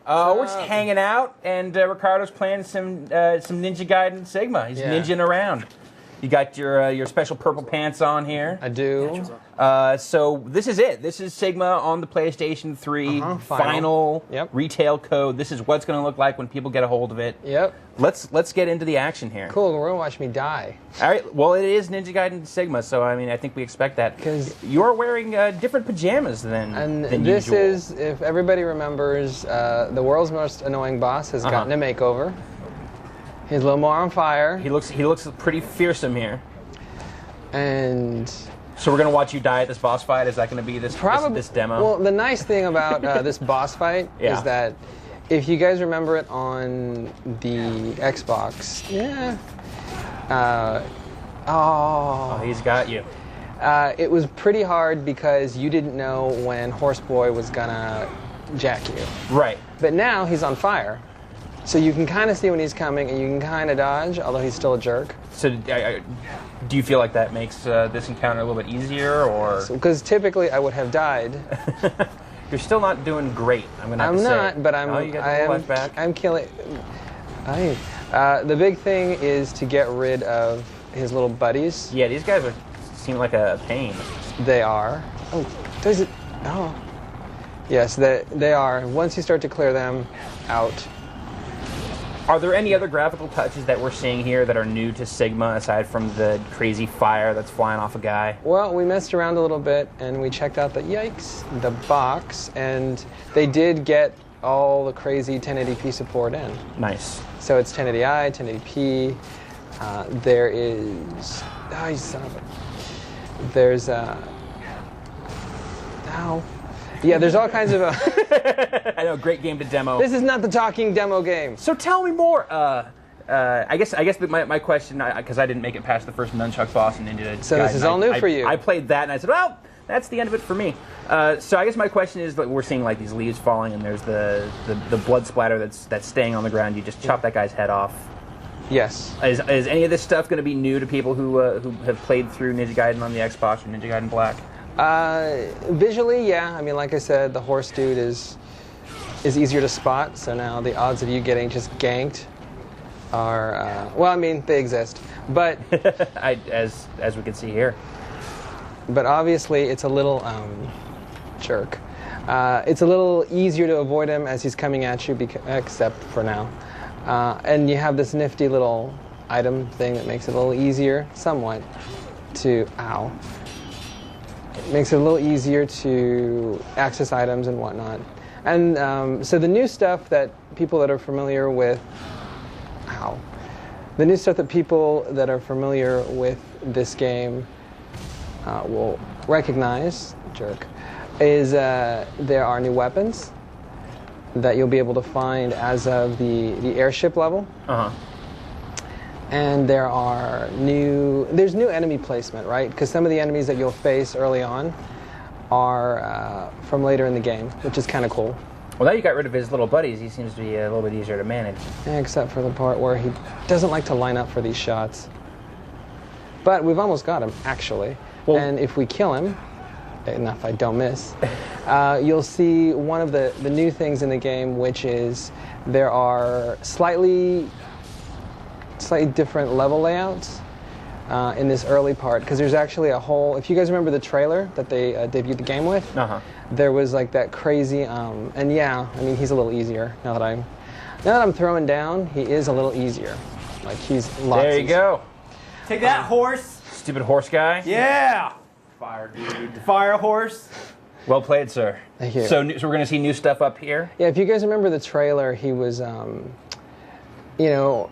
We're just hanging out, and Ricardo's playing some Ninja Gaiden Sigma. He's ninjaing around. You got your special purple pants on here. I do. So this is it. This is Sigma on the PlayStation 3 final retail code. This is what's going to look like when people get a hold of it. Yep. Let's get into the action here. Cool. We're gonna watch me die. All right. Well, it is Ninja Gaiden Sigma, so I mean, I think we expect that. Because you're wearing different pajamas than this usual. is, if everybody remembers, the world's most annoying boss has gotten a makeover. He's a little more on fire. He looks pretty fearsome here. And so we're gonna watch you die at this boss fight. Is that gonna be this demo? Well, the nice thing about this boss fight is that if you guys remember it on the Xbox, he's got you. It was pretty hard because you didn't know when Horseboy was gonna jack you. Right. But now he's on fire. So you can kind of see when he's coming, and you can kind of dodge, although he's still a jerk. So do you feel like that makes this encounter a little bit easier, or? Because typically I would have died. You're still not doing great. I'm not, but I'm killing. The big thing is to get rid of his little buddies. Yeah, these guys seem like a pain. They are. Oh, does it? Oh. Yes, they are. Once you start to clear them out. Are there any other graphical touches that we're seeing here that are new to Sigma, aside from the crazy fire that's flying off a guy? Well, we messed around a little bit, and we checked out the box, and they did get all the crazy 1080p support in. Nice. So it's 1080i, 1080p. There is... Oh, you son of a... There's... Ow. Yeah, there's all kinds of... I know, great game to demo. This is not the talking demo game. So tell me more. I guess my question, because I didn't make it past the first Nunchuck boss in Ninja Gaiden. So this is all new for you. I played that, and I said, well, that's the end of it for me. So I guess my question is, that we're seeing like these leaves falling, and there's the blood splatter that's staying on the ground. You just chop that guy's head off. Yes. Is any of this stuff going to be new to people who have played through Ninja Gaiden on the Xbox or Ninja Gaiden Black? Visually, yeah. I mean, like I said, the horse dude is easier to spot, so now the odds of you getting just ganked are, well, I mean, they exist, but... as we can see here. But obviously, it's a little, jerk. It's a little easier to avoid him as he's coming at you, except for now. And you have this nifty little item thing that makes it a little easier, somewhat, to... Ow. It makes it a little easier to access items and whatnot. And so the new stuff that people that are familiar with... Ow. The new stuff that people that are familiar with this game will recognize, jerk, is there are new weapons that you'll be able to find as of the airship level. And there's new enemy placement, right? Because some of the enemies that you'll face early on are from later in the game, which is kind of cool. Well, now you got rid of his little buddies. He seems to be a little bit easier to manage. Except for the part where he doesn't like to line up for these shots. But we've almost got him, actually. Well, and if we kill him, and if I don't miss, you'll see one of the new things in the game, which is there are slightly different level layouts in this early part, because there's actually a whole... If you guys remember the trailer that they debuted the game with, there was like that crazy... and yeah, I mean, he's a little easier now that I'm throwing down. He is a little easier. Like he's lots. There you go. Take that, horse. Stupid horse guy. Yeah. Fire dude. Fire horse. Well played, sir. Thank you. So we're going to see new stuff up here? Yeah, if you guys remember the trailer, he was, you know,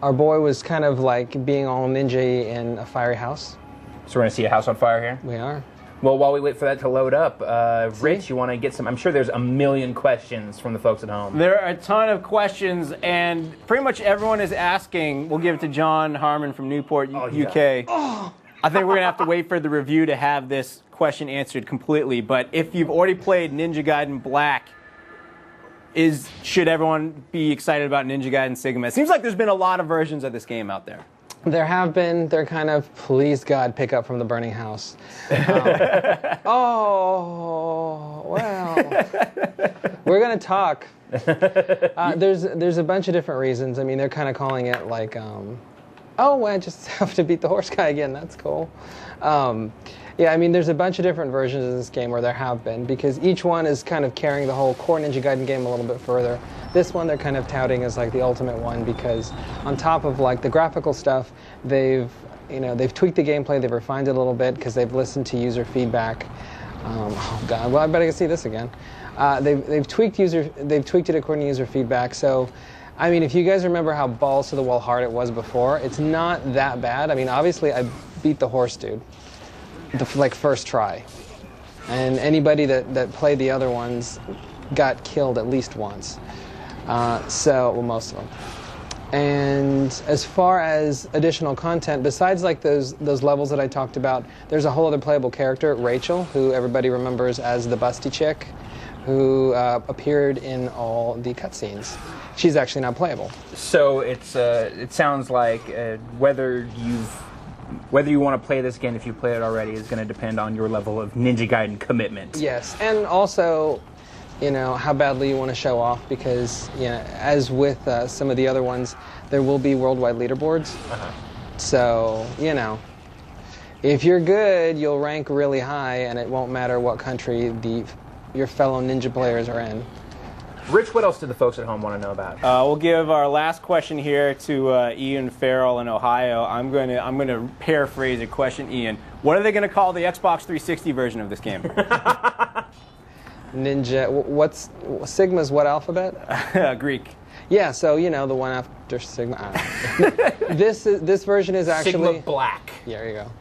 our boy was kind of like being all ninja in a fiery house. So we're going to see a house on fire here? We are. Well, while we wait for that to load up, Rich, you want to get some... I'm sure there's a million questions from the folks at home. There are a ton of questions, and pretty much everyone is asking. We'll give it to John Harmon from Newport, UK. I think we're going to have to wait for the review to have this question answered completely, but if you've already played Ninja Gaiden Black, should everyone be excited about Ninja Gaiden Sigma? It seems like there's been a lot of versions of this game out there. There have been. They're kind of, please God, pick up from the burning house. Oh, well. We're going to talk. There's a bunch of different reasons. I mean, they're kind of calling it like, oh, I just have to beat the horse guy again. That's cool. Yeah, I mean, there's a bunch of different versions of this game where there have been, because each one is kind of carrying the whole core Ninja Gaiden game a little bit further. This one they're kind of touting as like the ultimate one, because on top of like the graphical stuff, they've tweaked the gameplay, they've refined it a little bit because they've listened to user feedback. Oh God, well I bet I can see this again. They've tweaked it according to user feedback. So, I mean, if you guys remember how balls to the wall hard it was before, it's not that bad. I mean, obviously I beat the horse dude, like first try, and anybody that played the other ones got killed at least once. Well, most of them. And as far as additional content, besides like those levels that I talked about, there's a whole other playable character, Rachel, who everybody remembers as the busty chick, who appeared in all the cutscenes. She's actually not playable. So it sounds like whether you want to play this again, if you play it already, is going to depend on your level of Ninja Gaiden commitment. Yes, and also, how badly you want to show off, because, as with some of the other ones, there will be worldwide leaderboards. Uh-huh. So, if you're good, you'll rank really high, and it won't matter what country your fellow ninja players are in. Rich, what else do the folks at home want to know about? We'll give our last question here to Ian Farrell in Ohio. I'm going to paraphrase a question, Ian. What are they going to call the Xbox 360 version of this game? Ninja. What's Sigma's what alphabet? Greek. Yeah, so the one after Sigma. This version is actually Sigma Black. Yeah, there you go.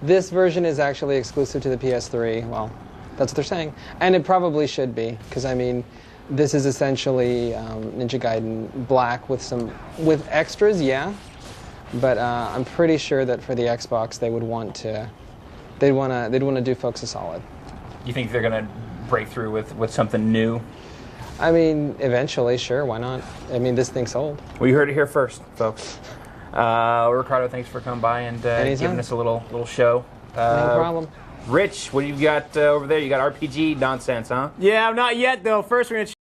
This version is actually exclusive to the PS3. Well, that's what they're saying, and it probably should be, because I mean, this is essentially Ninja Gaiden Black with extras, yeah. But I'm pretty sure that for the Xbox, they'd want to do folks a solid. You think they're gonna break through with something new? I mean, eventually, sure, why not? I mean, this thing's sold. Well, you heard it here first, folks. Ricardo, thanks for coming by and giving us a little show. No problem. Rich, what do you got over there? You got RPG nonsense, huh? Yeah, not yet though. First, we're gonna